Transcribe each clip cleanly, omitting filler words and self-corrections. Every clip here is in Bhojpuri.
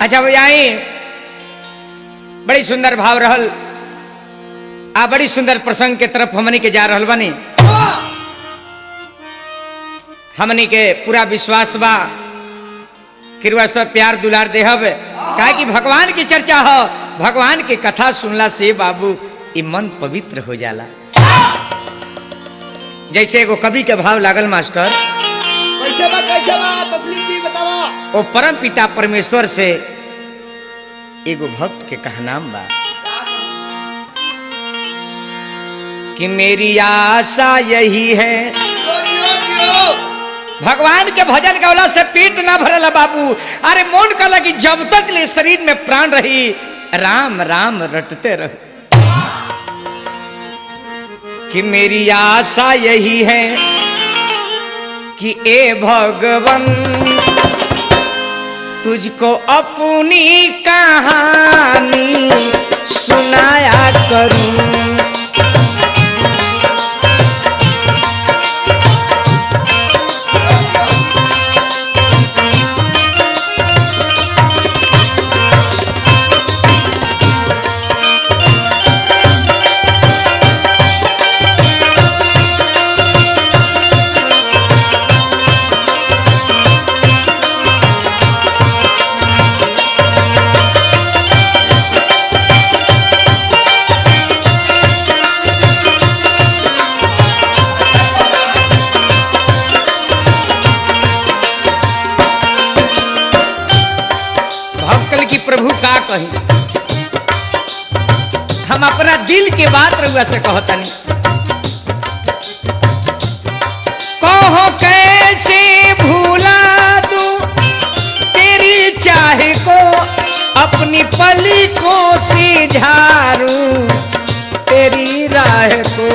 अच्छा भैया बड़ी सुंदर भाव रहल आ बड़ी सुंदर प्रसंग के तरफ हमनी के जा रहल बानी। हमनी के पूरा विश्वास बा कि सब प्यार दुलार देहब काहे कि भगवान की चर्चा हो। भगवान की कथा सुनला से बाबू ई मन पवित्र हो जाला। जैसे एगो कवि के भाव लागल मास्टर, कैसे बा तस्लीम जी बतावा। ओ परम पिता परमेश्वर से एगो भक्त के कहनाम बा कि मेरी आशा यही है। भगवान के भजन गौला से पेट ना भरला बाबू। अरे मन कहला कि जब तक ले शरीर में प्राण रही राम राम रटते रहो। कि मेरी आशा यही है कि ए भगवन तुझको अपनी कहानी सुनाया करूं। प्रभु का कही हम अपना दिल के बात रहुआ से कहतनी। कहो कैसे भूला दूं तेरी चाहे को अपनी पलकों से झारूं तेरी राह को।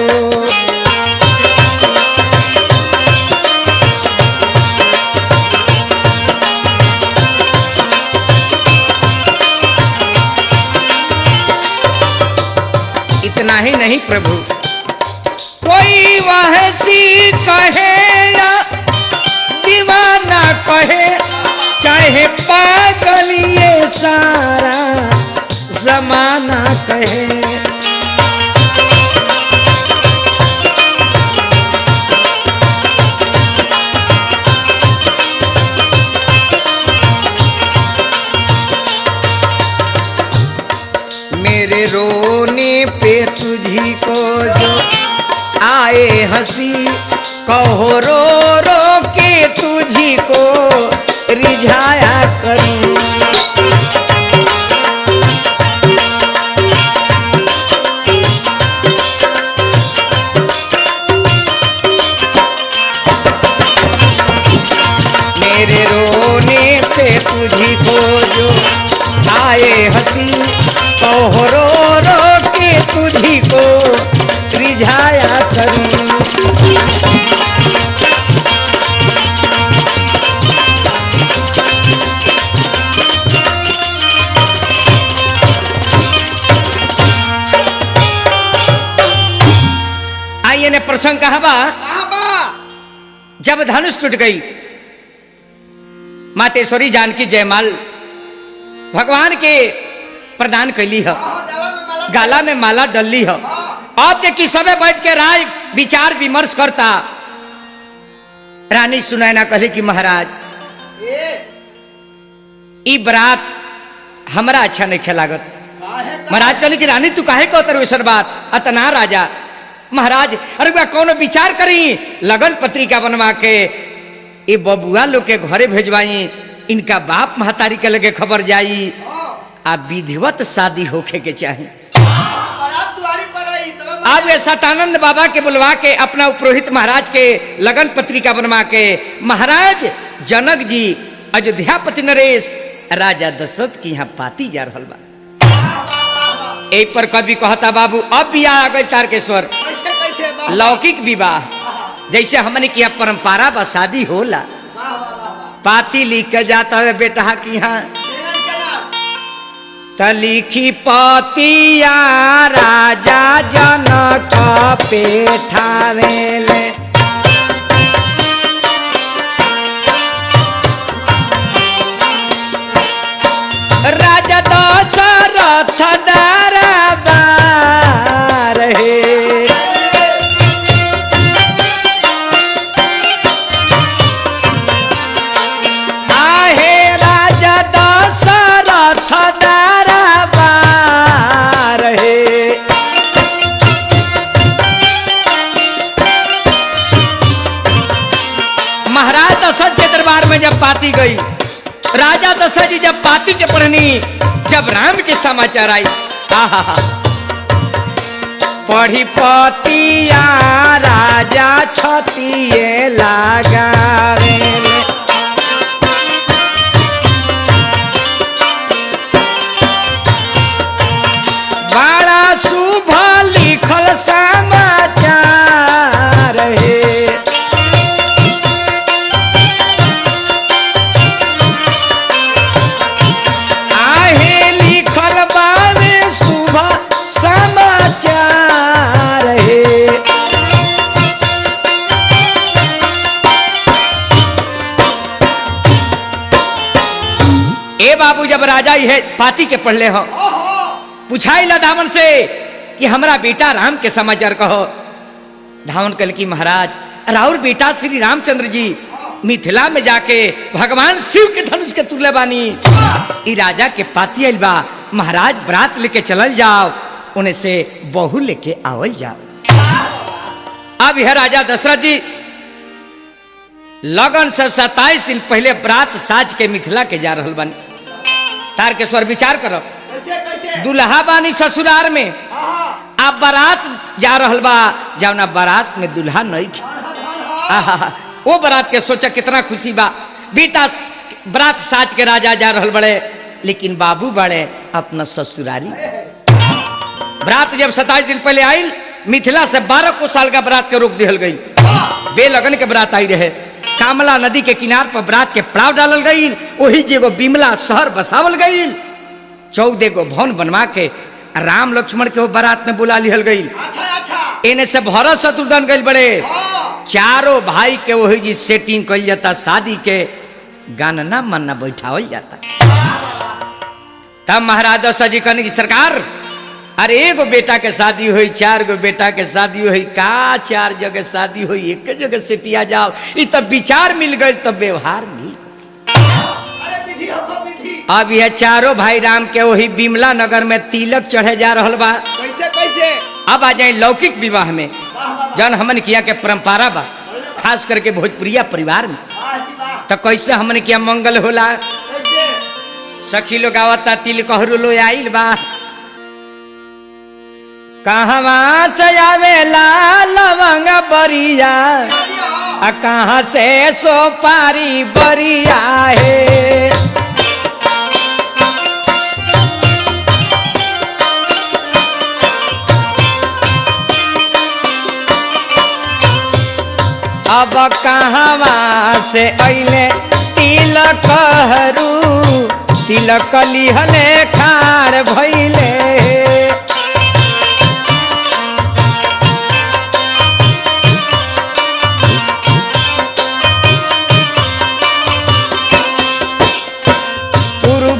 इतना ही नहीं प्रभु, कोई वहसी कहे या दीवाना कहे चाहे पागल ये सारा जमाना कहे। मेरे रोने पे तुझी को जो आए हंसी कहो रो रो के तुझी को रिझाया करूं। मेरे रोने पे तुझी को जो आए हंसी कहो रो रो के तुझी को रिझाया करूं। आइए ने प्रसंग कहा बा जब धनुष टूट गई मातेश्वरी जानकी जयमाल भगवान के प्रदान कैली है, गाला में माला डलली है। अब देखी सबे बैठ के राय विचार विमर्श करता। रानी सुनैना कहली कि महाराज ई बरात हमरा अच्छा नहीं खेलागत। महाराज कहली कि रानी तू काहे कहतर वैसन बात अतना राजा। महाराज अरे कौनो विचार करी लगन पत्रिका बनवा के ये बबुआ लोग के घरे भेजवाई, इनका बाप महतारी के लगे खबर जाई आ विधिवत शादी होखे के चाहिए। अब ये सतानंद बाबा के बुलवा के अपना पुरोहित महाराज के लगन पत्रिका बनवा के महाराज जनक जी अयोध्यापति नरेश राजा दशरथ की यहाँ पाती जा रहल बा। एक पर कवि कहता बाबू अब बियाह आ गई तारकेश्वर लौकिक विवाह जैसे हमने किया परंपरा बा शादी होला। पाती लिख के जाता है बेटा की यहाँ तलिखी पतिया राजा जनक पेठावेले। जब पाती गई, राजा दशरथ जी जब पाती के पढ़नी, जब राम के समाचार आई, आहा, पढ़ी पतिया राजा छतिए लगावे, बड़ा शुभ लिखल समाचार है, आहे लिखल बावे शुभ समाचार है। ए बाबू जब राजा ये पाती के पढ़ले हो, पूछाइला धावन से कि हमरा बेटा राम के समाचार कहो। धावन कल की महाराज राउर बेटा श्री रामचंद्र जी मिथिला में जाके भगवान शिव के धनुष के तुल्य बानी, ई राजा के पाती आइल बा, महाराज बरात लेके चलल जाओ, उन्हें से बहू लेके आवल जाओ। अब यह राजा दशरथ जी लगन से 27 दिन पहले बरात साज के मिथिला के जा रहल बानी। तारकेश्वर विचार करो, कैसे कैसे दुल्हा बानी ससुराल में, आप बारात जा रहल बा, जावना बारात में दुल्हा नहीं खे। आहा, वो बारात के सोचा कितना खुशी बा, बेटा बारात साज के राजा जा रहल बड़े, लेकिन बाबू बड़े अपना ससुरारी। बारात जब 27 दिन पहले आई, मिथिला से 12 को साल का बारात के रोक दिहल गई, बेलगन के बारात आई रहे। कामला नदी के किनार पर बारात के पड़ाव डालल गई, वही जेगो बिमला शहर बसावल गई, 14 गो भवन बनवा के राम लक्ष्मण के वो बारात में बुला लिहल गई। अच्छा अच्छा एने से भरत शत्रुघ्न गई बड़े, चारों भाई के वही जी सेटिंग कल जाता, शादी के गानना मन्ना बैठावल जाता। तब महाराज दशरथ जी कहने की सरकार, अरे एगो बेटा के शादी हुई, 4 गो बेटा के शादी हुई, का 4 जगह शादी हुई, एक जगह सेटिया जाओ, ई तब विचार मिल गई, तब व्यवहार मिल गई। अरे विधि हो विधि। अब यह चारों भाई राम के वही बिमला नगर में तिलक चढ़े जा रहल बा। कैसे कैसे अब आ जाए लौकिक विवाह में, वाह वाह वाह। जन हमन किया के परंपरा बा, खास करके भोजपुरिया परिवार में, वाह जी वाह। तो कैसे हमन किया मंगल होला। कैसे सखी लोग आवता, तिल कहरू लो आइल बा, कहवा से आवेला लवंग बरिया, शादी हो आ कहाँ से सोपारी बरिया है। अब कहवा से अइले तिलक हरू, तिलक लिहले खार भइले,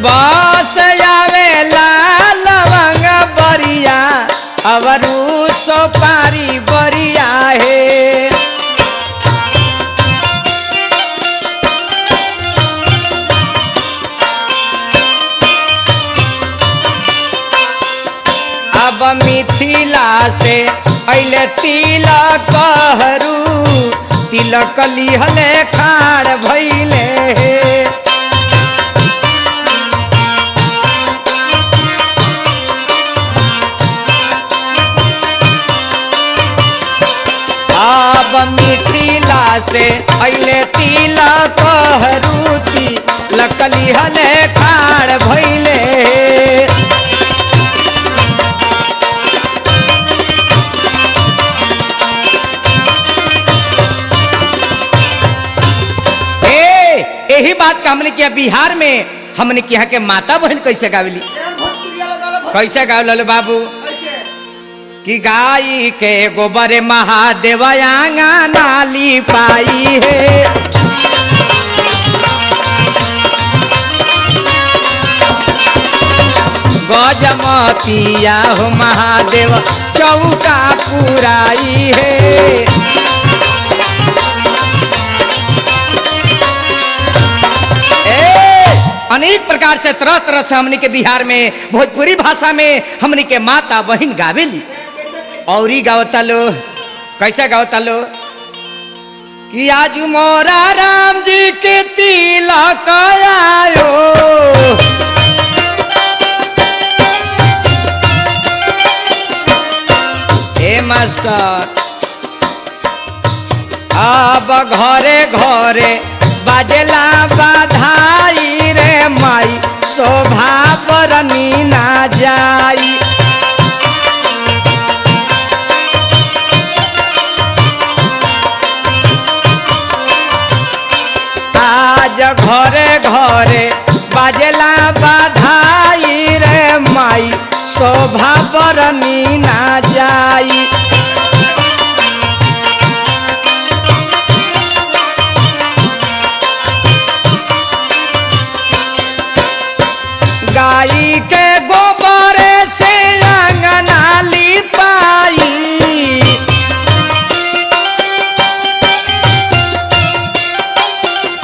बस आवेला लवंग बरिया, अवरू सोपारी बरिया है। अब मिथिला से अइले तिलक हरू, तिलक लिहले खाड़ भइले, अब मिथिला से अइले तिलक हरू, तिलक लिहले खाड़ भइले। यही बात का हमने किया बिहार में, हमने किया के माता बहन कैसे गावली, यार भोजपुरिया लगा लो कैसे गावल बाबू, कैसे कि गाई के गोबर महादेव आंगना लिपाई है, गजमतिया हो महादेव चौका पुराई है। अनेक प्रकार से तरह तरह से हमने के बिहार में भोजपुरी भाषा में हमने के माता बहन गावेली। कैसे कैसे और ही गावता लो, कैसे गावता लो कि आज मोरा राम जी के तिलक आयो। ए मास्टर अब घरे घरे बाजला बाधाई रे माई शोभा बरनी ना जाई। आज घरे घरे बाजला बाधाई रे माई शोभा बरनी ना जाई। गाई के गोबर से अंगना लिपाई।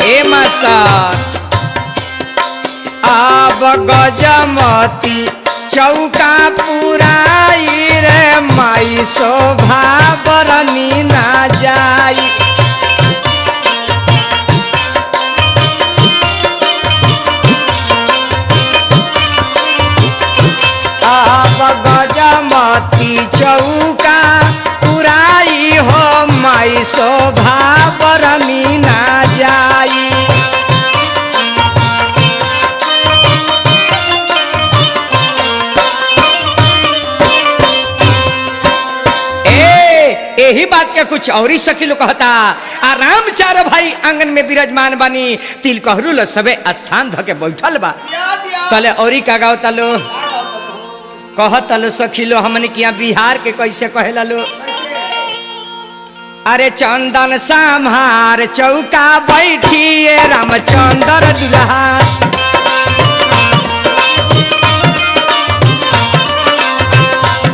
ए मास्टर अब गजमती चौका पुराई रे माई शोभा बरनी ना जाई। अब गजमती चौका पुराई हो माई शोभा बरनी ना जाई। यही बात के कुछ और ही सखी लोग कहता। आराम चारो भाई आंगन में विराजमान बानी तिल कहरू लो सबे स्थान धके बैठल बा। तले औरी का गाओ तलो कहत लो सखी लो हमने किया बिहार के कैसे कहेला लो। अरे चंदन संहार चौका बैठिए रामचंद्र दुल्हा।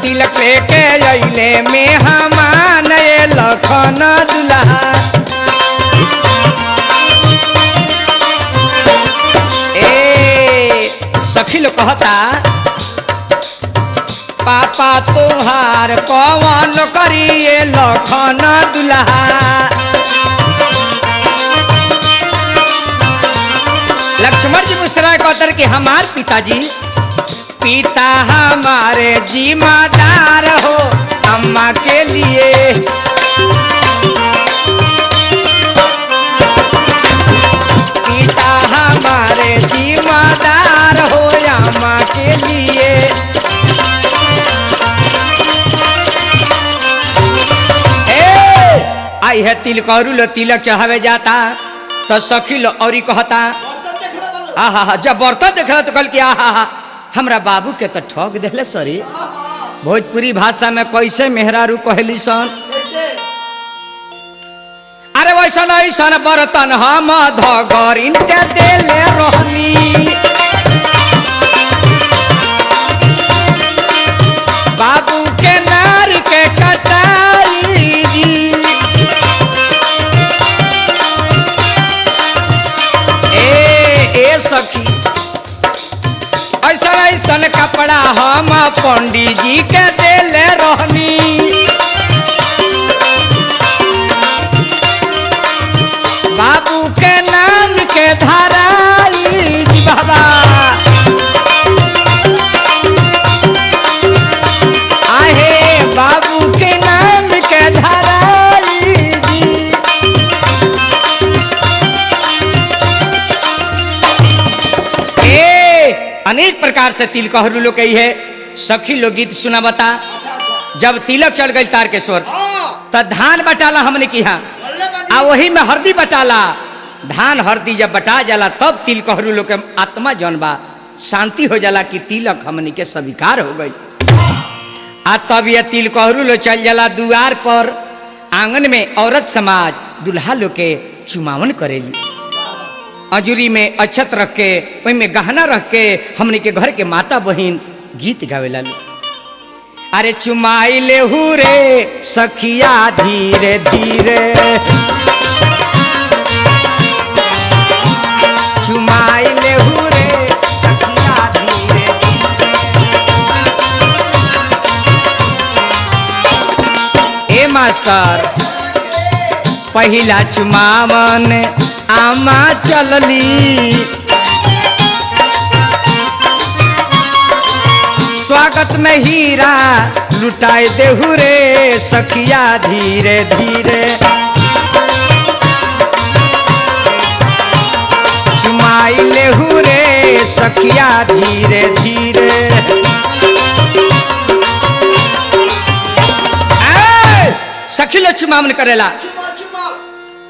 तिलक लेके अइले में हमान लखन दुल्हा। ए सखी लोग कहता पापा तुहार कौन करिए लखन दुल्हा। लक्ष्मण जी मुस्कुराए कहते कि हमार पिताजी पिता हमारे जिम्मेदार हो अम्मा के लिए। पिता हमारे जिम्मेदार हो अम्मा के लिए। आई है तिलक और लो तिलक चढ़ावे जाता तो सखी लो और कहता आहा जब बर्तन देखला तो कल कि आहा हमरा बाबू के तो ठग देले सरी। भोजपुरी भाषा में कैसे मेहरारू कहली सन। अरे वैसा नहीं सन बर्तन हम धगरिन के देले रहनी। बाबू के नार के कटाई जी। ए सखी ऐसा ऐसा कपड़ा हम पंडित जी के देले रहनी। बाबू के नाम के धराई जी बाबा। आहे बाबू के नाम के धराई जी। अनेक प्रकार से तिल कहरू लोग कही है। सखी लोग गीत सुना बता। जब तिलक चढ़ गई तारकेश्वर तो धान बटाला हमने की आ वही में हरदी बटाला। धान हरदी जब बटा जाला तब तिल कहरू लोग के आत्मा जौन बा शांति हो जाला कि तिलक हमने के स्वीकार हो गई। आ तब ये तिल कहरू लोग चल जाला दुआर पर। आंगन में औरत समाज दुल्हा लोग के चुमावन करेली। अजूरी में अक्षत रख के वही में गहना रख के हमने के घर के माता बहन गीत गावेला। अरे चुमाई ले रे सखिया धीरे धीरे। चुमाई ले रे सखिया धीरे धीरे। ए मास्टर पहिला चुमावन आमा चलली स्वागत में हीरा लुटाए देहु रे सखिया धीरे धीरे चुमाई लेहु रे सखिया धीरे धीरे सखी लो चुमावन करेला चुमा चुमा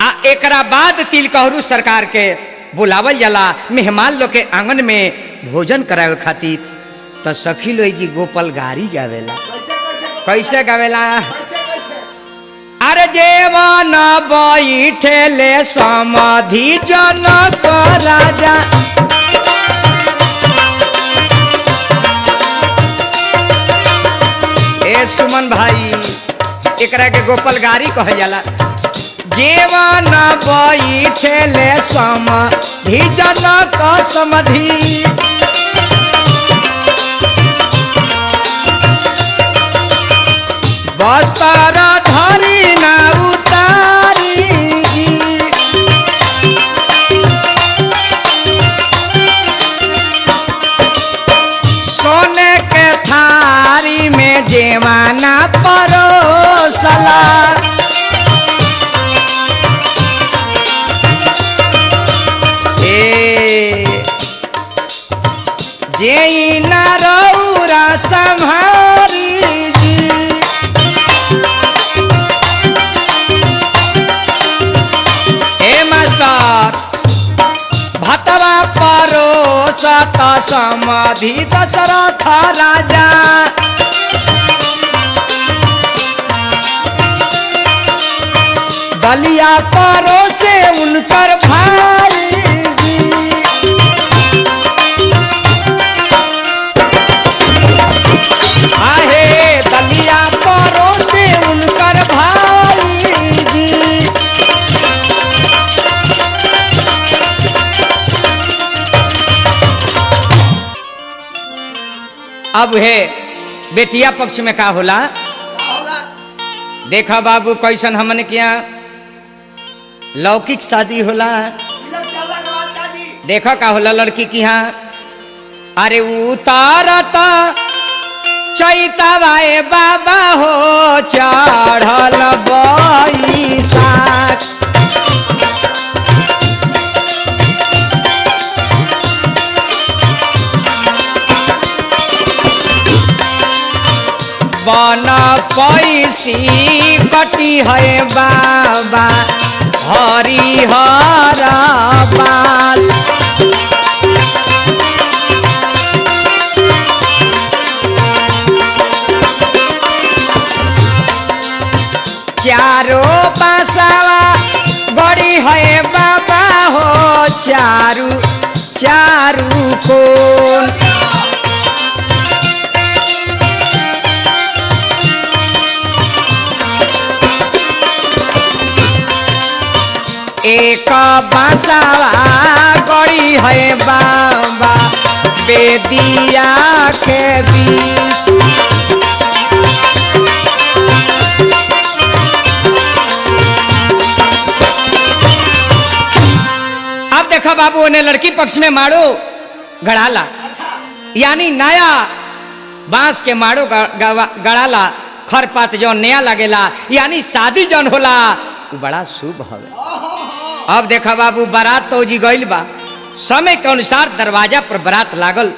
आ एकरा बाद तिलकहरू सरकार के बुलावल जाला मेहमान लोग के आंगन में भोजन करावे खातिर तो सखी लो जी गोपाल गारी गावेला कैसे गावेला कैसे कैसे अरे जेवन बैठेले समाधि जनक राजा ए सुमन भाई एकरा के गोपाल गारी कहल जाला जेवन बैठेले समाधि जनक समाधि बस्तर धरी ना उतारी सोने के थारी में जेवाना परोसला जे ना रौरा संहारी जी मास्टर भतवा परोसत समाधि दशरथ राजा दलिया परोसे उनकर भाई आहे दलिया परोसे उनकर भाई जी अब है बेटिया पक्ष में का होला का होला देखा बाबू कैसन हमने किया लौकिक शादी होला तिलक चलला के बाद का जी देखा का होला लड़की की यहाँ अरे उतारता चैतवाए बाबा हो चढ़ल बैसाख बन पैसी कटी है बाबा हरिहर बास चारो बासावा गड़ी है बाबा हो चारू चारू कोन एक बासावा गड़ी है बाबा बेदिया के बीच अब देखो बाबू ने लड़की पक्ष में माड़ो गड़ाला अच्छा यानी नया बांस के माड़ो गड़ाला खरपात जो नया लगेला यानी शादी जौन होला वो बड़ा शुभ हवे अब देखा बाबू बारात तो जी गइल बा समय के अनुसार दरवाजा पर बारात लागल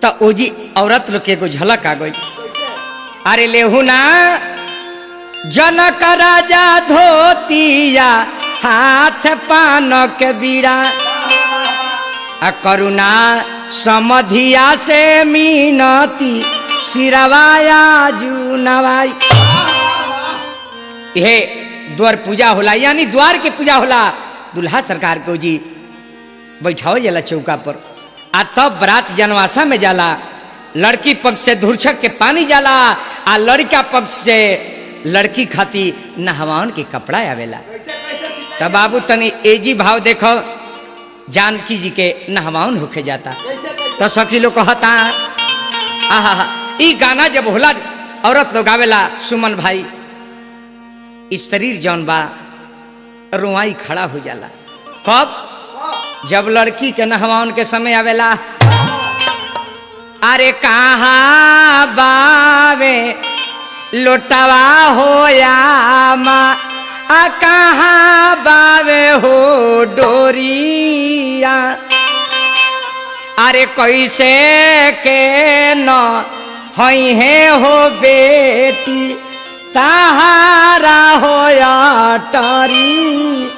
तो ओजी औरत लोग के एगो झलक आ गई कैसे अरे लेहू ना जनक राजा धोतिया हाथ पान के बीड़ा आ करुणा समधिया से मीनती सिरवाया जू नवाई ये द्वार पूजा होला यानी द्वार के पूजा होला दुल्हा सरकार को जी बैठाओ जाला चौका पर आ तब बरात जनवासा में जाला लड़की पक्ष से धुरछक के पानी जाला आ लड़का पक्ष से लड़की खाती नहवान के कपड़ा आवेला कैसे कैसे सीता तब बाबू तनी एजी भाव देखो जानकी जी के नहवान होके जाता कैसे कैसे तो सखी लोग कहता आहा ई गाना जब होला औरत लोग आवेला सुमन भाई इस शरीर जौन बा रुआई खड़ा हो जाला। कब? वाह, जब लड़की के नहवाउन के समय आवेला। अरे कहाँ बावे लोटवा हो या माँ, आ कहाँ बावे हो डोरिया। अरे कैसे के न हई है हो बेटी ताहारा हो या टरी।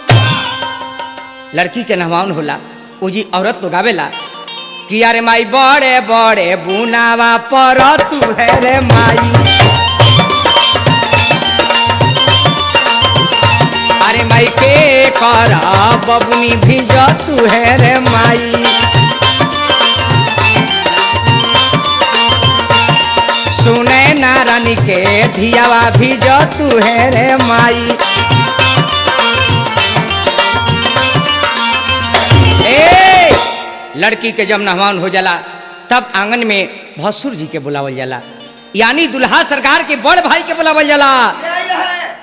लड़की के नहवाउन होला, उ जी औरत लोग आवेला कि अरे माई बड़े बड़े बुनावा पर तू है रे माई। अरे माई के करा बबुनी भिज तू है रे माई। सुने नारानी के धियावा भिज तू है रे माई। ए लड़की के जब नहवान हो जाला तब आंगन में भसुर जी के बुलावल जाला, यानी दुल्हा सरकार के बड़ भाई के बुलावल जाला। ये है।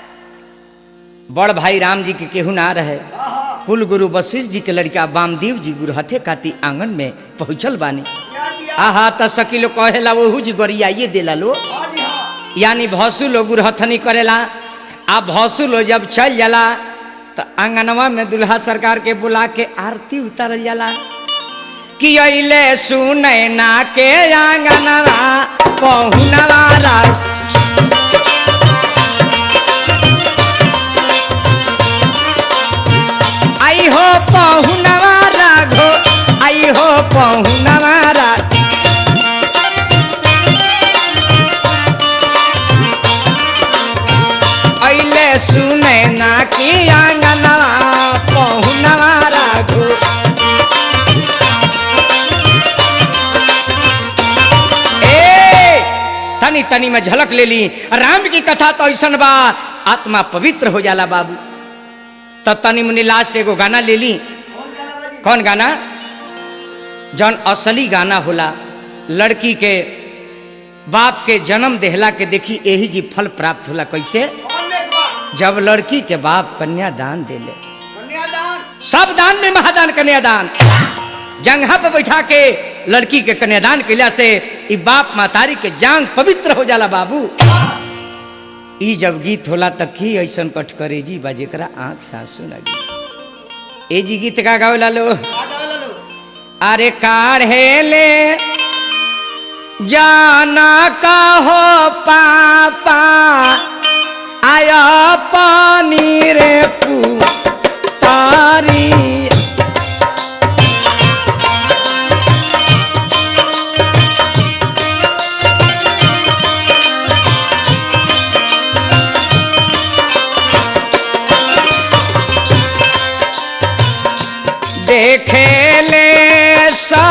बड़ भाई राम जी के केहू ना रहे। आहा, कुल गुरु वशिष्ठ जी के लड़का वामदेव जी गुरु हथे काती आंगन में पहुंचल बानी। जिया जिया। आहा त सकी लोग कहेला वहू जी गोरियाइए देला लो, हाँ जी हाँ। यानी भसु लोग गुरहथनी करेला। आ भसु लोग जब चल जाला तो आंगनवा में दुल्हा सरकार के बुला के आरती उतारल जाला कि अइले सुने ना के आंगनवा पहुनवा राज। आई हो पहुनवा राघो, आई हो पहुनवा राघो। अइले सुने ना कि आंगनवा पहुनवा राघो। तनी तनी में झलक ले ली राम की कथा तो ऐसन बा आत्मा पवित्र हो जाला बाबू। तो तनी मुनि लास्ट एगो गाना ले ली। कौन गाना बाजी? कौन गाना? जौन असली गाना होला लड़की के बाप के जन्म देहला के देखी यही जी फल प्राप्त होला। कैसे? कौन ने एक बार? जब लड़की के बाप कन्यादान देले, कन्यादान। सब दान में महादान कन्यादान। जंघा पे बैठा के लड़की के कन्यादान कैला से ई बाप मातारी के जान पवित्र हो जाला बाबू। ई जब गीत होला त की ऐसन कटकरेजी बा जेकरा आंख सासू लगी। ए जी गीत का गावेला लो। आ गावला लो। अरे काढ़े ले जाना कहो पापा आया पानी रे पुतारी। देखे ले सा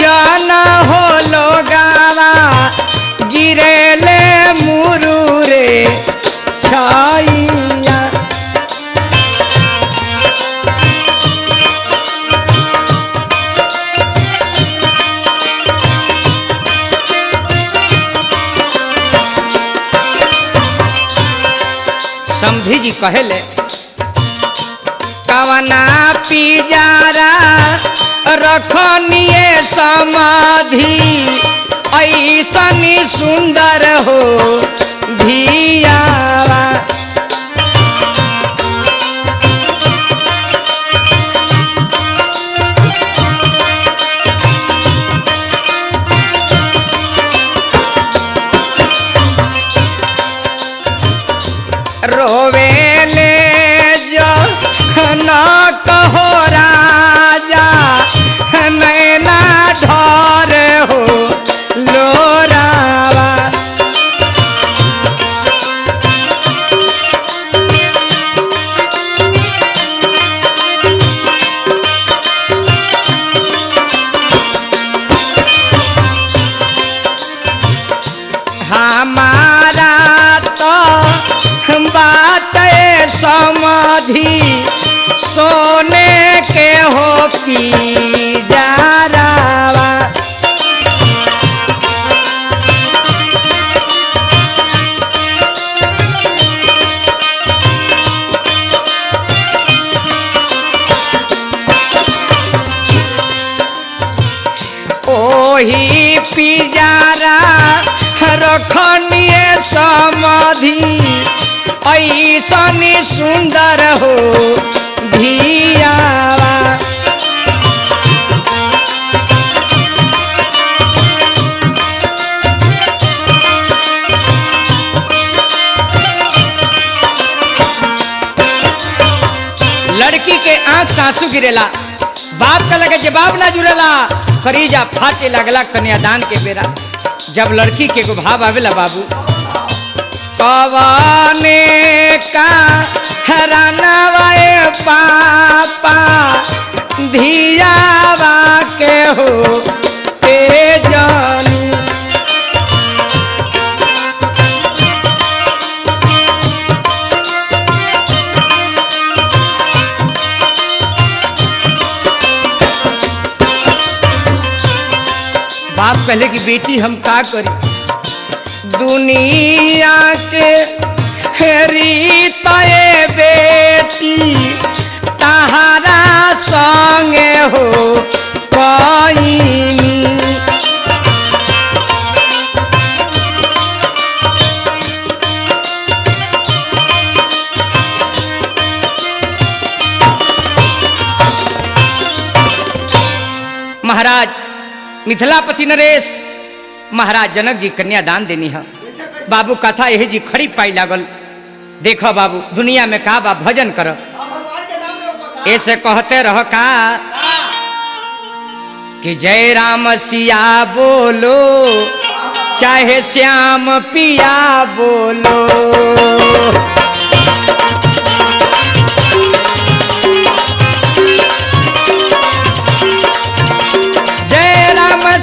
जाना हो लोगावा गिरे ले मुरुरे छाइया। समधी जी कहेले कवना पिजारा रखनिए समाधि ऐसनी सुंदर हो धियावा। रोवेले जो न कहो राजा नैना ढोर हो लोरावा। हमारा तो बात समाधि सोने के हो पिजारावा। पिजारा रखनिए समाधि ऐसनी सुंदर हो धियावा। लड़की के आंख से आंसू गिरेला, बाप का लगे जवाब ना जुड़ेला, फरीजा फाटे लगला कन्यादान के बेरा। जब लड़की के को भाव आवेला बाबू, पवने का हरानवाए पापा धियावा के हो ते जानी। बाप कहले कि बेटी हम का करी, दुनिया के रीत बेटी तहारा संगे हो कईनी। महाराज मिथिलापति नरेश महाराज जनक जी कन्यादान देनी है। बाबू कथा यही जी खरी पाई लागल। देखो बाबू दुनिया में का बा भजन कर, भगवान के नाम ले ऐसे कहते रह का कि जय राम सिया बोलो चाहे श्याम पिया बोलो।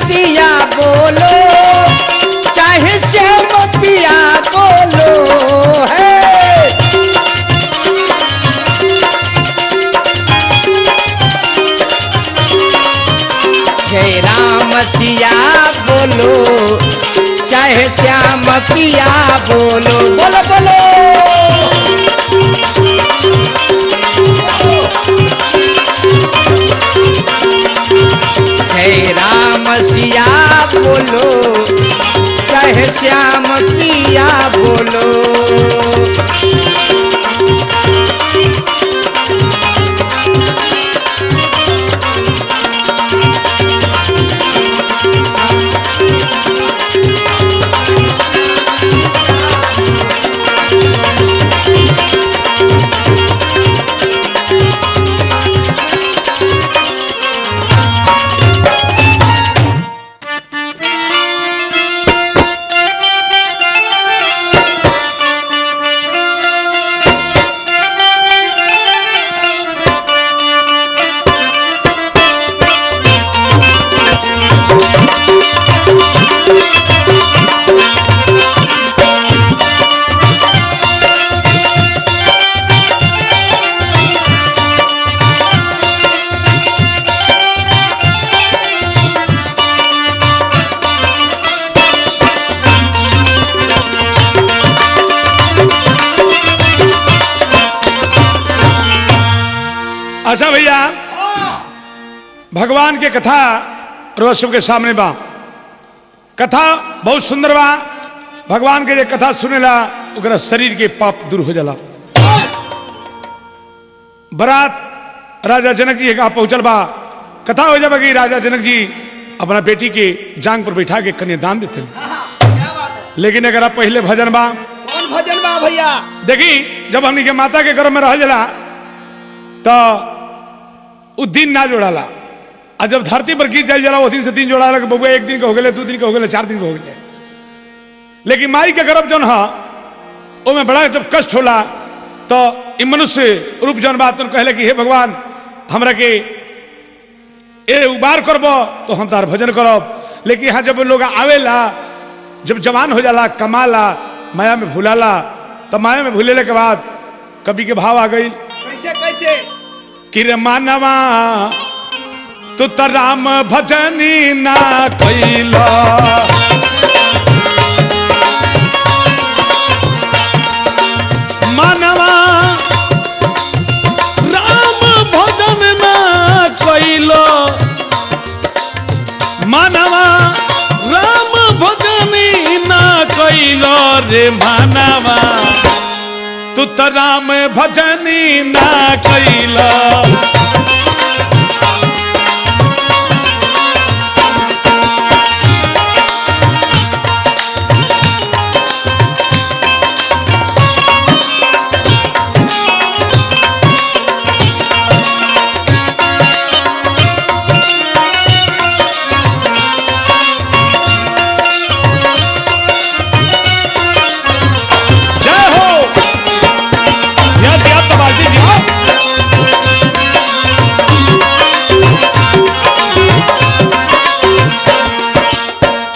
सिया बोलो चाहे श्याम पिया बोलो है। जय राम सिया बोलो चाहे श्याम पिया बोलो। बोलो बोलो जय राम सिया बोलो चाहे श्याम पिया बोलो। अच्छा भैया भगवान के कथा रोज सबके सामने बा। कथा बहुत सुंदर बा। भगवान के जे कथा सुनेला ओकरा शरीर के पाप दूर हो जाला। बारात राजा जनक जी के पहुंचल बा। कथा हो जाबा कि राजा जनक जी अपना बेटी के जांग पर बैठा के कन्यादान देते। क्या बात है। लेकिन अगर आप पहले भजन बा, कौन भजन बा भैया? देखी जब हमनी के माता के गर्भ में रह जाला तो उ दिन ना जोड़ाला, और जब धरती पर गिर जाए जला वो दिन से दिन जोड़ाला कि बबुआ एक दिन का हो गए, 2 दिन का हो गए, 4 दिन का हो गए। लेकिन माई के गर्भ जौन है वो में बड़ा जब कष्ट होला तो इ मनुष्य रूप जौन बात कहले कि हे भगवान हमरा के ए उबार करब तो हम तार भजन करब। लेकिन यहाँ जब लोग आवेला, जब जवान हो जाला, कमाला, माया में भूलाला, तो माया में भूलेले के बाद कवि के भाव आ गई। कैसे कैसे? कि रे मानवा तू तो राम भजनी ना कैला, मानवा राम भजन ना कैलो, मानवा मानवा तू तो राम भजनी ना कैला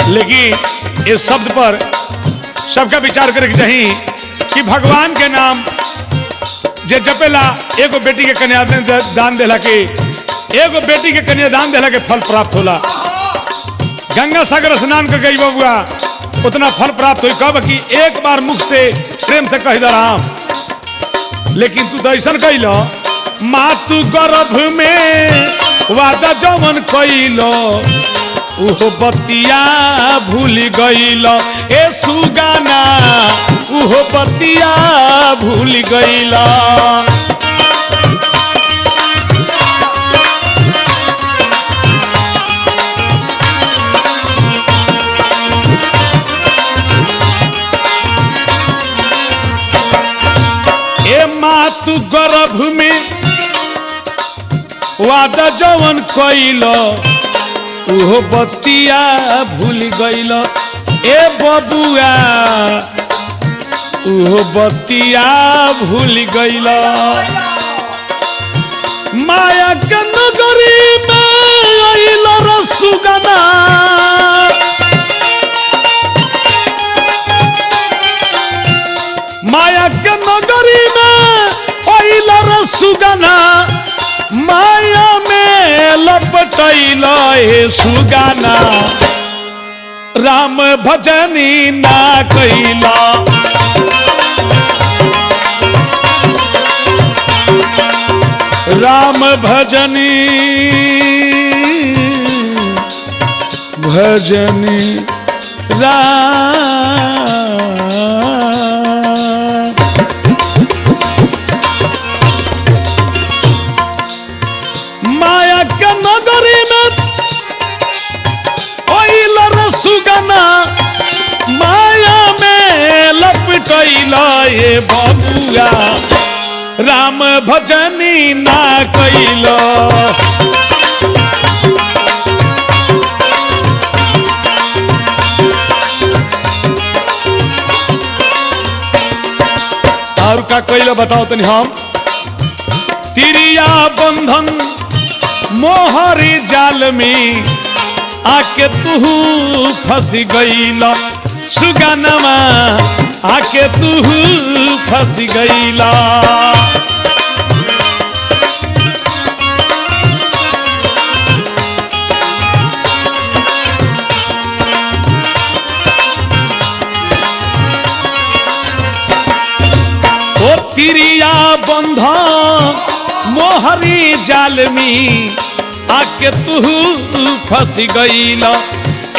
लेकिन इस शब्द पर सबका विचार करे चाहिए कि भगवान के नाम जे जपेला एगो बेटी के कन्यादान देला के एगो बेटी के कन्यादान देला के फल प्राप्त होला। गंगा सागर स्नान कर गई बबुआ उतना फल प्राप्त हुई कब कि एक बार मुख से प्रेम से कह राम। लेकिन तू तो ऐसा कैलो माँ तू गर्भ में वादा जवन कैलो उहो बतिया भूल गईल ए सुगाना उहो बतिया भूल गईल। ए माँ तू गर्भ में वादा जवन कैल उहो बतिया भूल गईल ए बबुआ उहो बतिया भूल गईल। माया के नगरी में आइल रसुगना माया के नगरी में आइल रसुगना माया में लपटैल हे सुगाना राम भजनी ना कैला। राम भजनी भजनी राम माया के नगरी में ओइल रसुगना माया में लपटैल हे बबुआ राम भजनी ना कैल। और का कैल बताओ तनी हम तिरिया बंधन मोहरी जाल में आके तू फंस गईल सुगनमा आके तू फंस गईला। ओ तिरिया बंधा मोहरी जाल में आके तू फंस गईला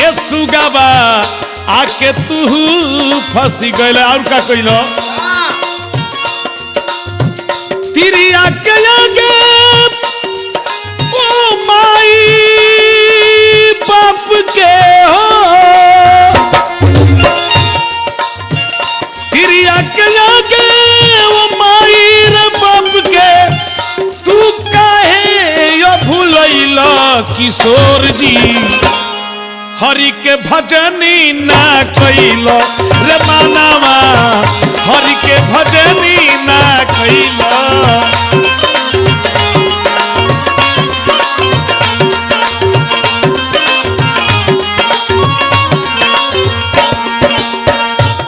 ए सुगबा आके तू फंस गईल। और का कइल तिरिया के आगे ओ माई बाप के हो तिरिया के आगे ओ माई रे बाप के तू काहे यो भूलैल किशोर जी हरि के भजनी ना कैल रे मानवा हरि के भजनी ना कैल।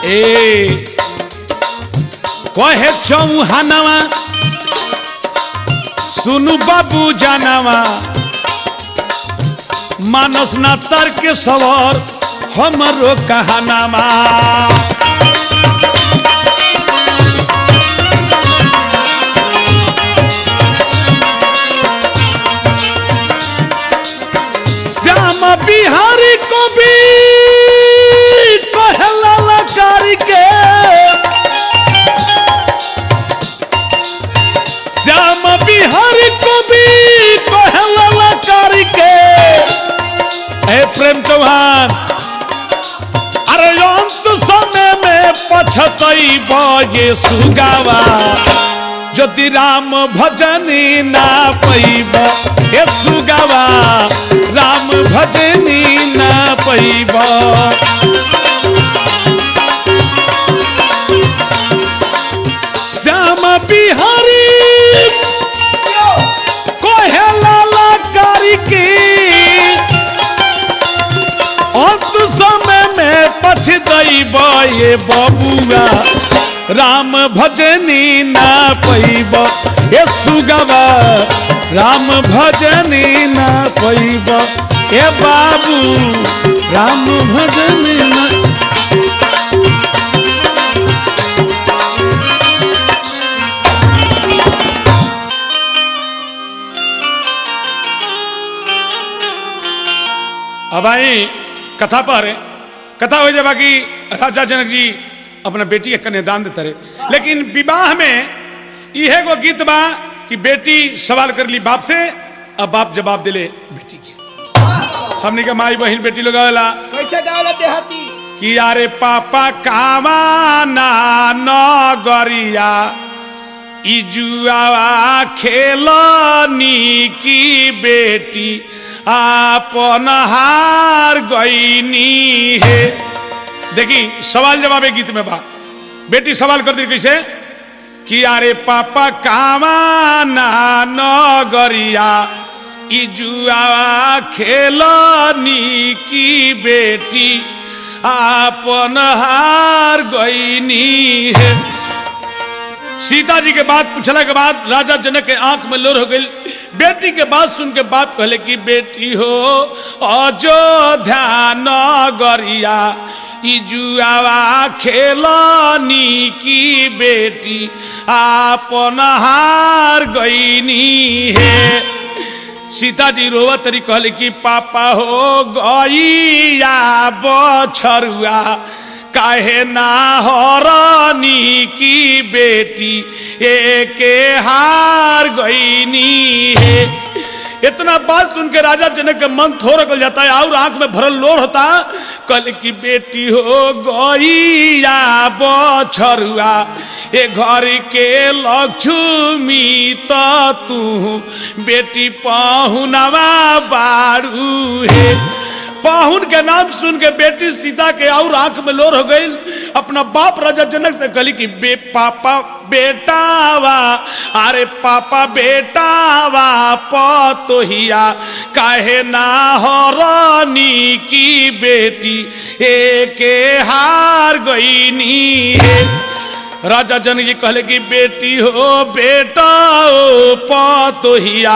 ए कहे चौहानवा सुनु बाबू जानवा मानस ना तर्क सवर हमरो कहानामा। श्याम बिहारी को भी कहला लकारी के प्रेम चौहान अरे अंत समय में पछतैब ये सुगावा यदि राम भजनी ना पैब ये सुगावा राम भजनी ना पैब श्याम बिहारी कोहेला करके अंत समय में पछतैब ये बबुआ राम भजनी ना पैब ये सुगवा राम भजनी ना पैब ए बाबू राम भजनी ना अब आई कथा पर कथा हो जाए बाकी राजा जनक जी अपना बेटी के कन्यादान देते रहे लेकिन विवाह में यह गो गीत बा कि बेटी सवाल कर ली बाप से अब बाप जवाब दिले बेटी के हमने का माई बहन बेटी लोग गावेला कैसे गावला देहाती कि यारे पापा कामाना नगरिया इजुआ खेलनी की बेटी आपन हार गईनी है। देखी सवाल जवाब एक गीत में बा बेटी सवाल कर दी कैसे कि अरे पापा कामाना नगरिया इजुआ खेलनी की बेटी आपन हार गईनी है। सीता जी के बात पूछला के बाद राजा जनक के आंख में लोर हो गई। बेटी के बात सुन के बाप कहले कि बेटी हो अयोध्या नगरिया इजुआवा खेलनी की बेटी आपन हार गईनी है। सीता जी रोवत तरी कहले कि पापा हो गईया बछरुआ काहे ना हरनी की बेटी एके हार गईनी है। इतना बात सुन के राजा जनक का मन थोड़ा कल जाता है और आंख में भरल लोर होता। कल की बेटी हो गईया बछरुआ ए घर के लक्ष्मी तो तू बेटी पाहुनवा बारू है। पाहुन के नाम सुन के बेटी सीता के और आंख में लोर हो गई। अपना बाप राजा जनक से कहली कि पापा बेटावा अरे पापा बेटावा पतोहिया काहे ना हरनी की बेटी एके हार गईनी है। राजा जनक जी कहले कि बेटी हो बेटा ओ पतोहिया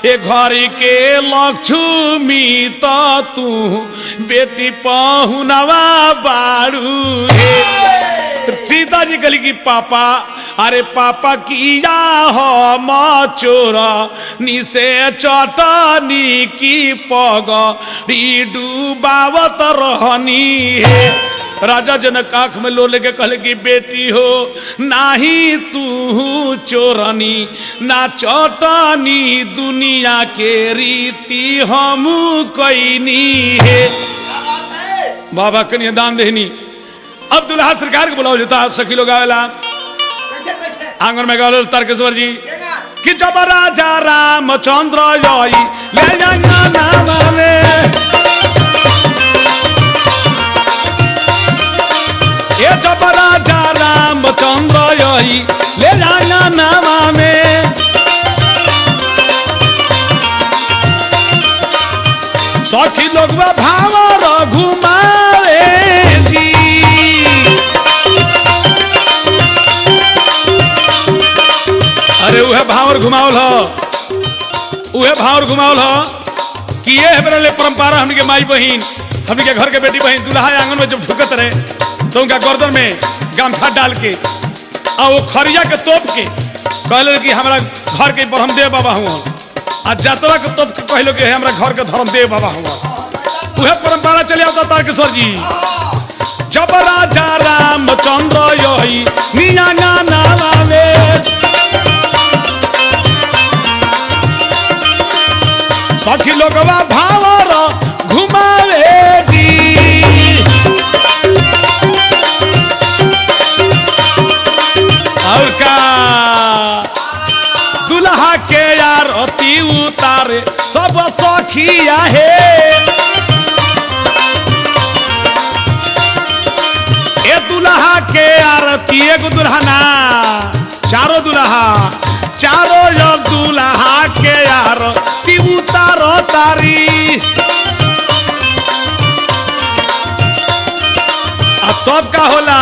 ए घर के लक्ष्मी तो तू बेटी पाहुनवा बारू है। सीता जी कहली कि पापा अरे पापा किया हो मचोरा निसे चटनी की पग डूबावत रहनी है। राजा जनक आंख में लो लेके कहले कि बेटी हो नाही तू चोरनी ना चटनी दुनिया के रीति हम कैनी है। बाबा कन्या दान देनी। अब दुल्हा सरकार को बुलाओ जाता सखी लोग आवेला कैसे कैसे आंगन में गावल तारकेश्वर जी केगा कि जब राजा रामचंद्र आई ले जाना नाम में ये जब राजा रामचंद्र आई ले जाना नाम में सखी लोग भाव रघुमारे जी अरे उहे भावर घुमावल हो उहे भावर घुमावल हो कि ये है मेरे लिए परंपरा। हमने के माई बहन हमने के घर के बेटी बहन दूल्हा आंगन में जब ढुकत रहे तो उनका गर्दन में गामछा डाल के और वो खरिया के तोप के कहले कि हमारा घर के ब्रह्मदेव बाबा हुआ आ जातवा के तोप के कहलो कि हमारा घर के धर्मदेव बाबा हुआ। उहे परंपरा चले आता तारकेश्वर जी। जब राजा रामचंद्र यही निया गाना लावे सखी लोगवा भावर घुमावे सखिया हे ए दुल्हा के आरती एगो दुल्हना चारों दुल्हा चारों यो दुल्हा के आरती उतारो तारी तब का होला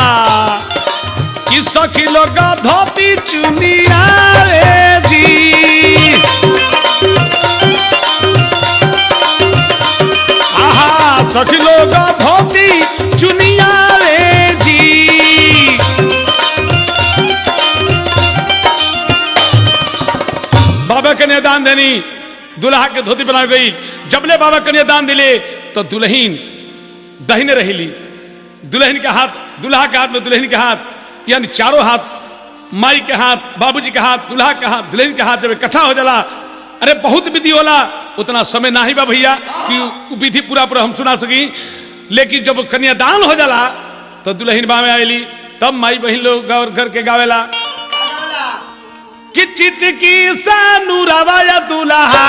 कि सखी लोग धोती चुनिया रे जी आहा सखी लोग धोती चुनिया रे जी बाबा कन्यादान देनी दुल्हा के धोती बना गई जबले बाबा कन्यादान दिले तो दुल्हीन दहिने रही दुल्हन के हाथ दुल्हा के हाथ में दुल्हन के हाथ यानी चारों हाथ माई के हाथ बाबूजी के हाथ दुल्हा के हाथ दुल्हन के हाथ जब इकट्ठा हो जाला अरे बहुत विधि होला उतना समय ना ही बा भैया कि विधि पूरा पूरा हम सुना सकी लेकिन जब कन्यादान हो जाला तो दुल्हन बामे आएली तब माई बहन लोग गौर घर के गावेला कि चिटकी सा नूरावा या दुल्हा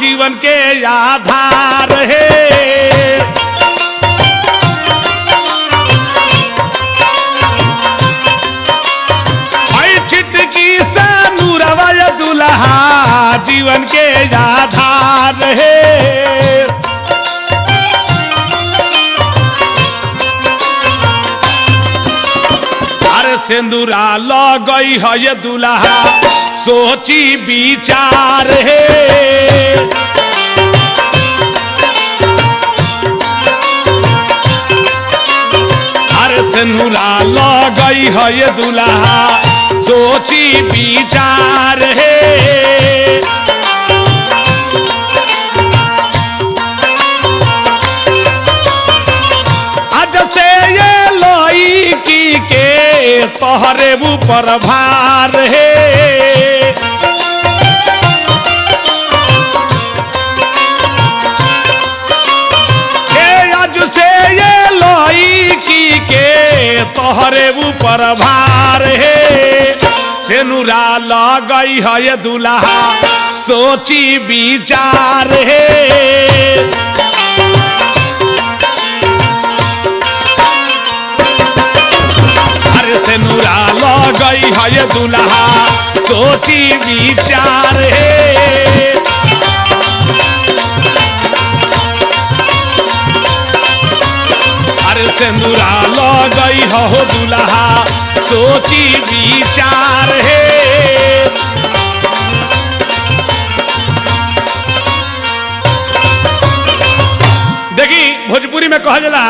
जीवन के आधार है दुल्हा जीवन के आधार है अरे सिंदूरा लगई है ये दुल्हा सोची विचार है अरे सिंदूरा लगई है ये दुल्हा सोची विचार है आज से ये लोई की के तोहरे ऊपर भार है आज से ये लोई की के तोहरे ऊपर भार है सेनुरा लगई है ये दुल्हा सोची विचार है अरे सेनुरा लगई है ये दुल्हा सोची विचार है अरे सेनुरा लगई हो दुल्हा सोची विचार है देखी भोजपुरी में कहा जाला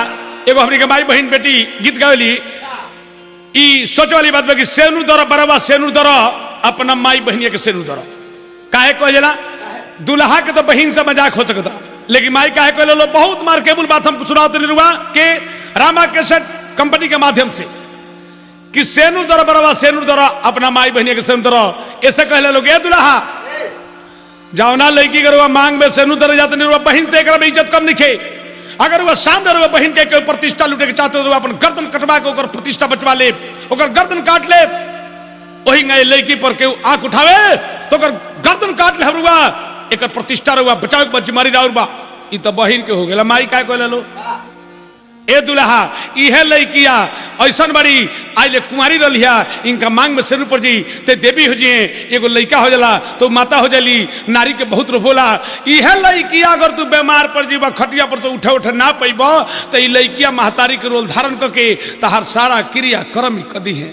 एगो हमनी के माई बहन बेटी गीत गावेली ई सोच वाली बात कि सेनु दर बराबर सेनु दर अपना माई बहनिया के सेनु दर काहे कह जाला दुल्हा के तो बहन से मजाक हो सकता लेकिन माई काहे कह लो बहुत मार्केबल बात हमको सुनाते रुआ के रामा कैसेट कंपनी के माध्यम से कि सेनु दर बराबर सेनु दर अपना माई बहनिया के सेनु दर ऐसे कहले लोग ए दुल्हा जाओ ना लड़की के रुआ मांग में सेनु दर जाते नहीं रुआ बहन से एक इज्जत कम निखे अगर वह सामने रुआ बहन के कोई प्रतिष्ठा लूटे के चाहते हो अपन गर्दन कटवा के ओकर प्रतिष्ठा बचवा ले ओकर गर्दन काट ले वही गए लड़की पर के आंख उठावे तो ओकर गर्दन काट ले रुआ एक प्रतिष्ठा रुआ बचाव के जिम्मेदारी राउर बा ई तो बहन के हो गेला माई काय कहले लो ए दुल्हा इहे लड़किया ऐसा बड़ी आइले कुंवारी रहिया इनका मांग में सिर पर जी ते देवी हो जिए एगो लड़का हो जाला तो माता हो जाली नारी के बहुत रूप होला इहे लड़किया अगर तू बीमार पर जीवा खटिया पर से उठे उठे ना पैब तो ई लड़किया महतारी के रोल धारण करके तहार सारा क्रिया कर्म कदी है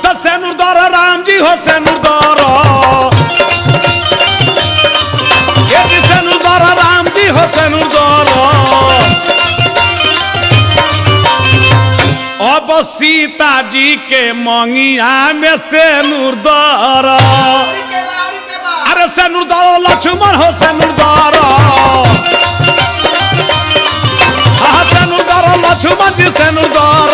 तो सेनुरदार राम जी हो सेनुरदार सेनुरदार राम जी हो सेनुरदार अब सीता जी के मंगिया में सेनुरदार अरे सेनुरदार लक्ष्मण हो सेनुरदार सेनुरदार लक्ष्मण जी सेनुरदार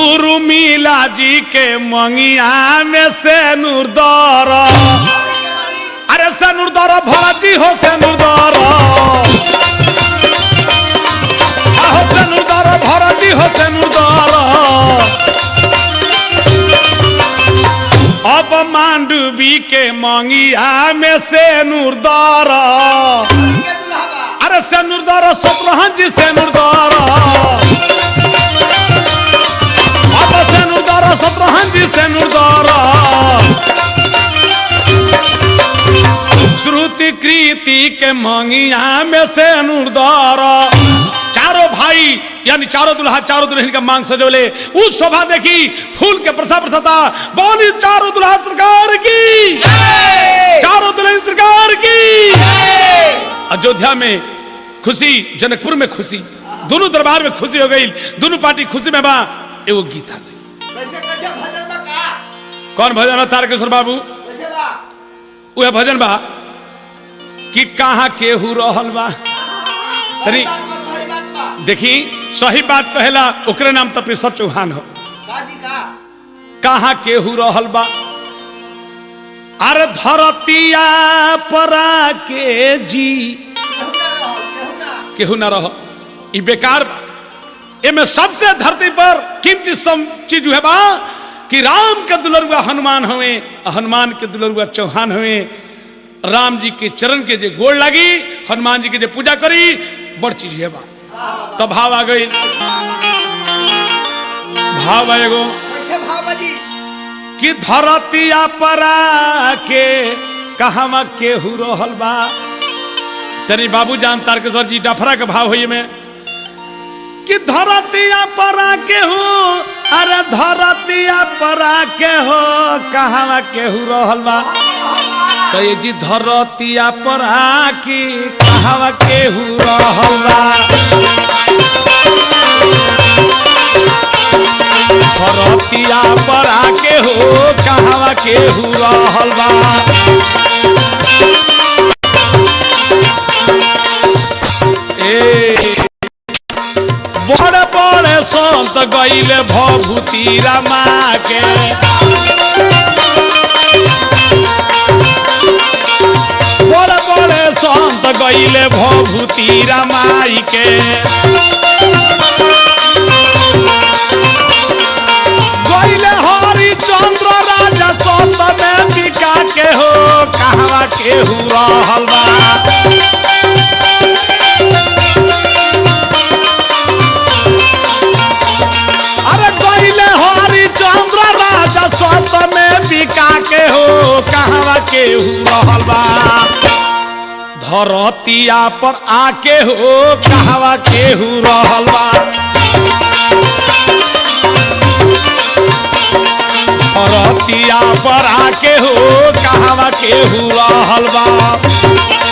उर्मिला जी के मंगिया में सेनुरदार अरे सेनुरदार भरत जी हो सेनुरदार सेनुरदार भरती हो सेनुरदार अब मांडवी के मंगिया में से नूरदारा के दुल्हा बा अरे से नूरदारा सतरहन जी से नूरदारा अब से नूरदारा सतरहन जी से नूरदारा श्रुति कृति के मंगिया में से नूरदारा चारों भाई यानी चारों दुल्हा चारों दुल्हन का मांग सजोले उस शोभा देखी फूल के प्रसा प्रसाता बोली चारों दुल्हा सरकार की चारों दुल्हन सरकार की। अयोध्या में खुशी जनकपुर में खुशी दोनों दरबार में खुशी हो गई दोनों पार्टी खुशी में बा एगो गीत आ गई। कैसे कैसे भजन बा का कौन भजन है तारकेश्वर बाबू कैसे बा वह भजन बा कि कहाँ केहू रहल बा सही बात बा सही बात बा देखी सही बात कहेला ओकरे नाम तपेश्वर चौहान हो का जी का कहाँ केहू रहल बा अरे धरतिया परा के जी केहू ना रहो ई बेकार एमे सबसे धरती पर कीमती चीज है बा कि राम के दुलरुआ हनुमान हुए हनुमान के दुलरुआ चौहान हुए राम जी के चरण के जे गोड़ लगी हनुमान जी के जे पूजा करी बड़ चीज है बा तो भाव आ गई भाव एगो कैसे भाव जी कि धरतिया परा के कहवा केहू रहल बा तनी बाबू जान तारकेश्वर जी डफरा के भाव होइए में कि धरतिया परा के हो अरे धरतिया परा के हो कहवा केहू रहल बा तो ये जी धरतिया परा की कहवा केहू रहल बा धरतिया परा के हो कहवा केहू रहल बा बड़े बड़े संत गईले भभूति रमा के बड़े बड़े संत गईले भभूति रमाई के गईले हरिचंद्र राजा संत में बिका के हो कहवा केहू रहल बा हरिचंद्र राजा स्वत में बिका के हो कहवा केहू रहल बा धरतिया पर आके हो कहवा केहू रहल बा धरतिया पर आके हो कहवा केहू रहल बा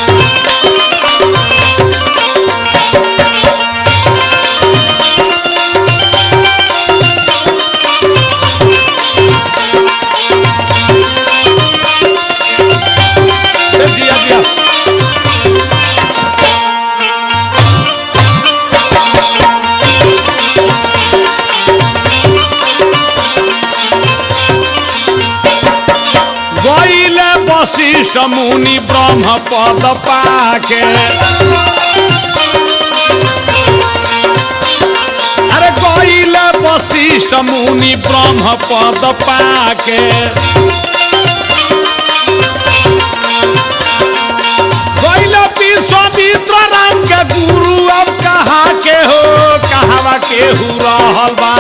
गईले वशिष्ठ मुनि ब्रह्म पद पाके अरे गईले वशिष्ठ मुनि ब्रह्म पद पाके गईले विश्वामित्र राम के गुरु अब कहा के हो कहवा केहू रहल बा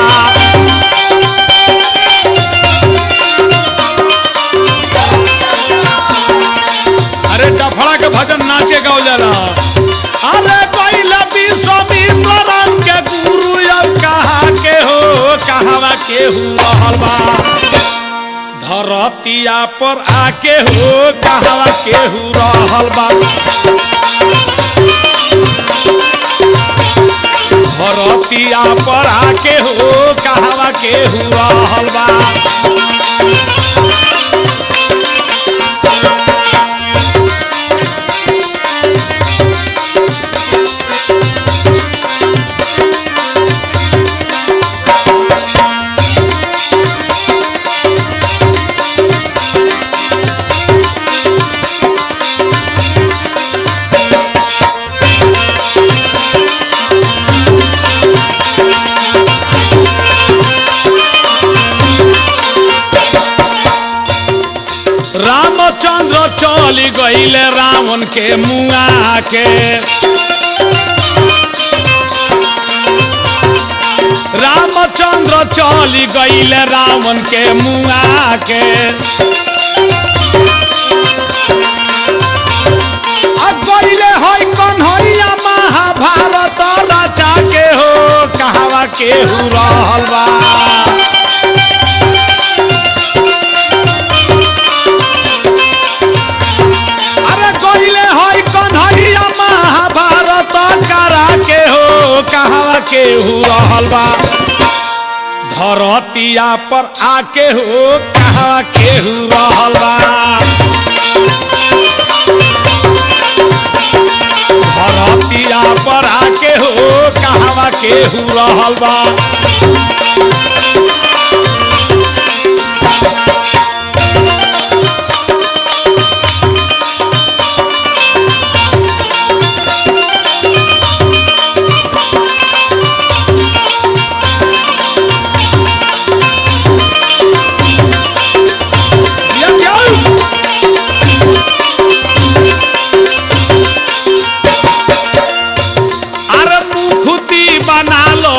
अरे डफड़ा के भजन नाचे गाओ जाला अरे पहला विश्वामित्र राम के गुरु अब कहा के हो कहवा केहू रहल बा धरतिया पर आके हो कहवा केहू रहल बा धरतिया पर आके हो कहवा केहू रहल बा चली गईले रावण के मुआ के रामचंद्र चली गईले रावण के मुआ के गईले होई कन्हैया महाभारत रचा के हो कहवा के हु रहल बा अरे गईले होई कन्हैया महाभारत करा के हो कहवा के हु रहल बा धरतिया पर आके हो कहवा के हु रहल बा धरतिया पर आके हो कहवा के हु रहल बा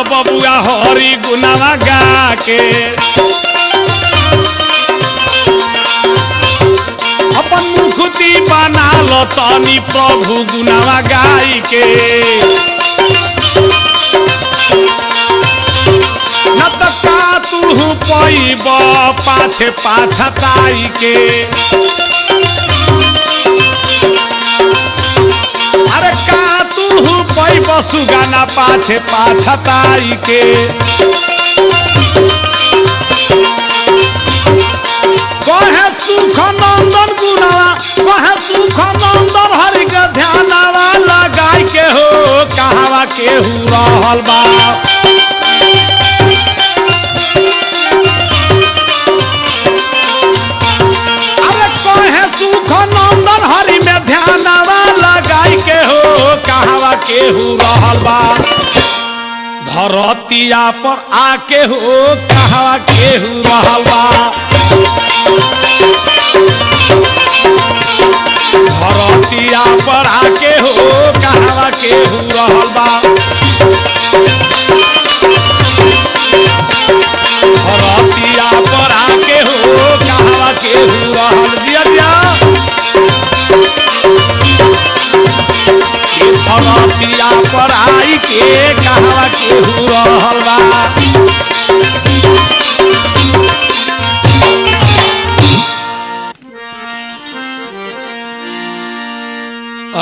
बबुआ हरि गुनावा गा के अपन मुखती बना लो तनी प्रभु गुनावा गाई के न त का तू पैब पाछे पाछताई के अरे का तू पैब सुगाना पाछे पाछताई के कहे सुख नंदन गुनावा कहे सुख नंदन हरि के ध्यानवा लगाई के हो कहवा के हु रहल बा अरे कहे सुख नंदन हरि में ध्यानवा लगाई के हो कहवा के हु रहल बा धरतिया पर आके हो कहवा के हु रहल बा धरतिया पर आके हो कहवा के हु रहल बा धरतिया पर आके हो कहवा के हु रहल दिया धरतिया पर आई के कहवा के हु रहल बा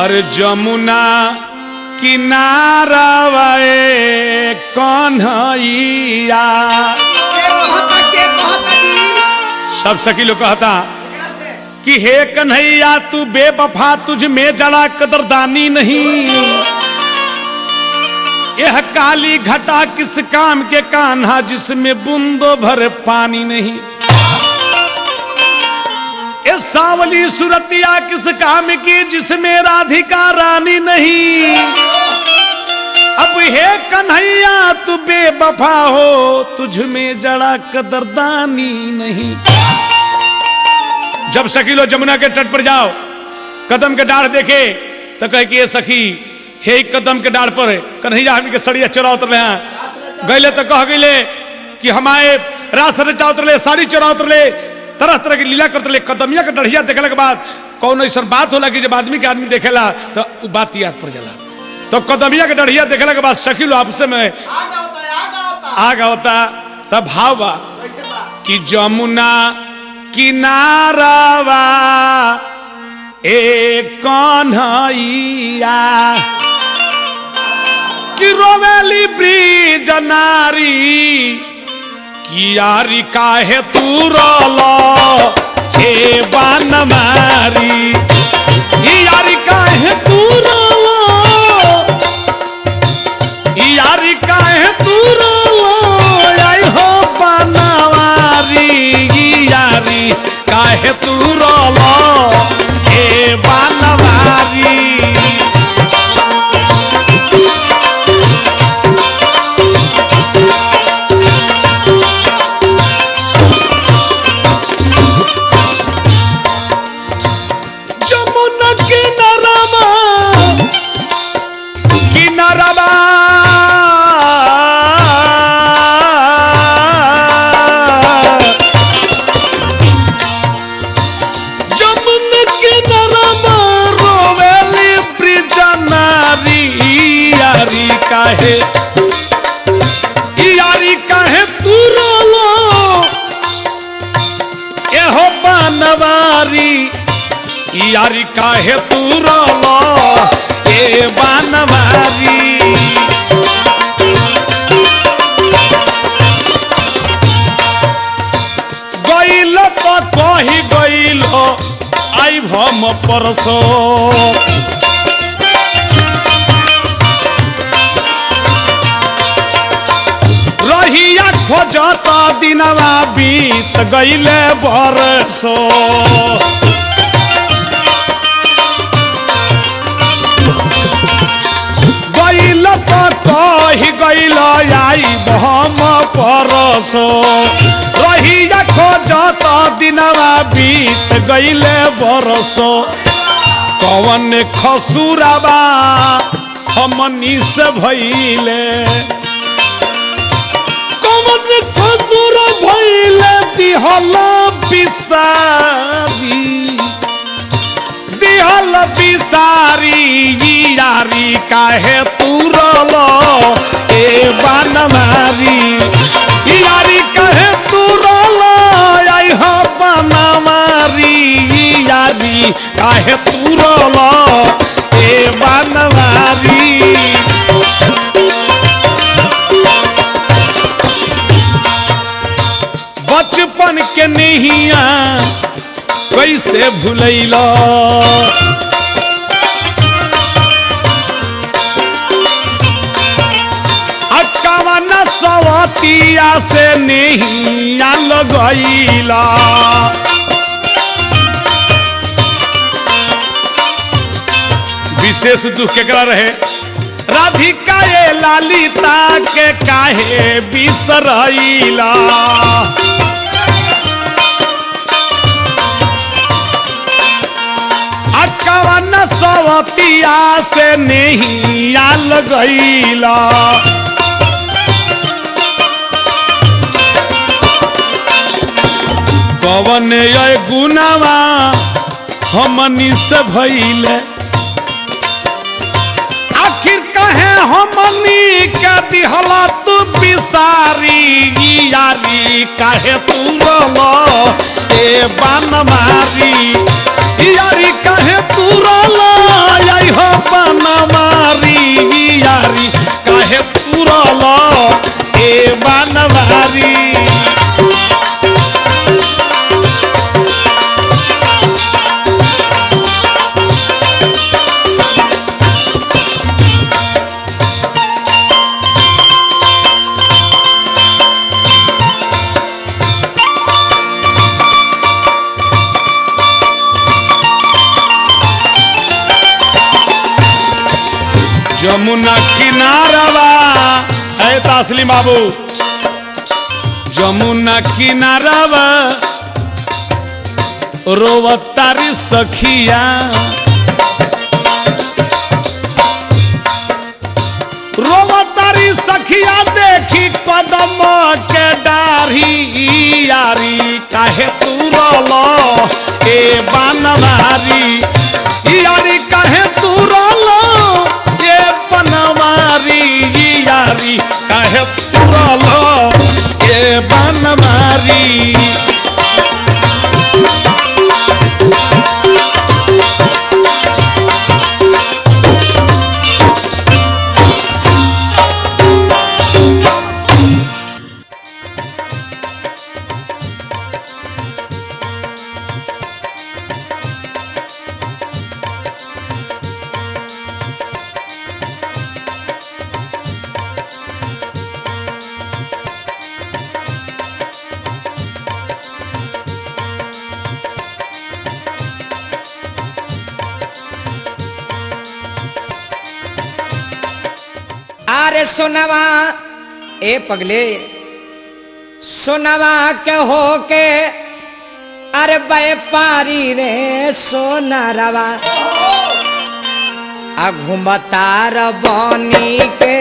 अरे जमुना किनारा कन्हैया के कहता जी सब सखी लोग कहता एकरा से कि हे कन्हैया तू बेवफा तुझ में जड़ा कदरदानी नहीं यह काली घटा किस काम के कान्हा जिसमें बूंदो भर पानी नहीं ये सावली सुरतिया किस काम की जिसमें राधिका रानी नहीं अब हे कन्हैया तू बेवफा हो तुझ में जड़ा कदरदानी नहीं। जब सखी लो जमुना के तट पर जाओ कदम के डाढ़ देखे तो कहे कि ये सखी हे कदम के डाढ़ पर कन्हैया हम के सड़िया चोरा उतरले हैं गैले तो कह गईले कि हमारे रास रचा उतरले साड़ी चोरा उतरले तरह तरह की लीला करते ले कदमिया के डढ़िया देखला के बाद कौन ऐसा बात होला कि जब आदमी के आदमी देखेला तो वो बात याद पड़ जाला। तो कदमिया के डढ़िया देखला के बाद सखी लो आपस में आगा होता तब भाव बा कैसे बा कि जमुना किनारावा एक कन्हैया कि रोवेली ब्रिज नारी कियारी काहे तू रोलो हे बान मारी यारी काहे तू रोलो यारी काहे तू रोलो आई हो बनवारी यारी काहे तू रोलो हे बनवारी। काहे यारी काहे तू रोलो एहो बनवारी यारी काहे तू रोलो ए बनवारी गइल तो कही गइल आई भम परसो रहिया खोजत दिनवा बीत गइले बरसो गइल तो कही गइल आई भम परसो रहिया खोजत दिनवा बीत गइले बरसो कवन खसुराबा हमनी से भइले कवन खसुर भइले दिहल बिसारी यारी काहे तुरल ए बनमारी यारी काहे तुरल आई हो बनमारी यारी काहे तुरल ए बनमारी बचपन के नैया कैसे भूलैला अक्कावन सवतिया से नैया लगैला विशेष दुख केकरा रहे राधिका ये ललिता के काहे बिसरैला अक्कावन सवतिया से नैया लगैला कवन ये गुनावा हमनी से भइले आखिर कहे हमनी के दिहला तू बिसारी यारी काहे तू रोलो ए बनमारी यारी काहे तू रोलो आई हो बनमारी यारी काहे तू रोलो ए बनमारी जमुना किनारवा है तस्लीम बाबू जमुना किनारवा रोवतारी सखिया रोवतारी सखिया देखी कदम के डारी यारी काहे तू रोलो ए बनवारी यारी काहे तू रोलो बनवारी यारी काहे तुरलो ए बनवारी अरे सोनवा ए पगले सोनवा के हो के अरे व्यापारी रे सोनारवा आ घुमतार बनी के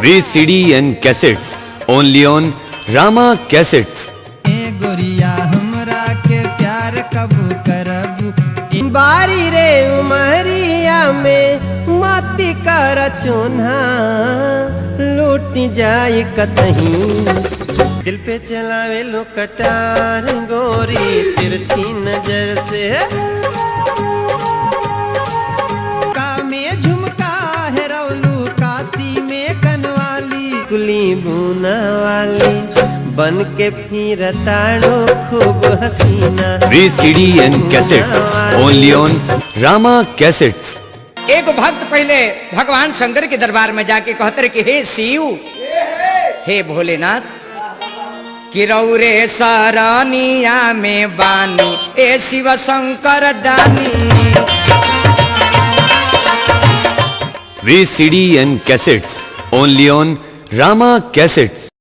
Race CD and cassettes only on Rama Cassettes. ए गोरिया हमरा के प्यार कबू करबू बारी रे उमरिया में मती कर चून्हा लूट जाए कतहीं दिल पे चलावे लो कटार गोरी तिरछी नजर से का में झुमका है रौलू काशी में कनवाली कुली बूना वाली बन के फिर ताड़ो खूब हसीना VCD and cassettes only on Rama Cassettes. एक भक्त पहले भगवान शंकर के दरबार में जाके कहते रहे कि हे शिव, हे भोलेनाथ, कि रौरे सरानिया में बानी ए शिव शंकर दानी। VCD and cassettes only on Rama Cassettes.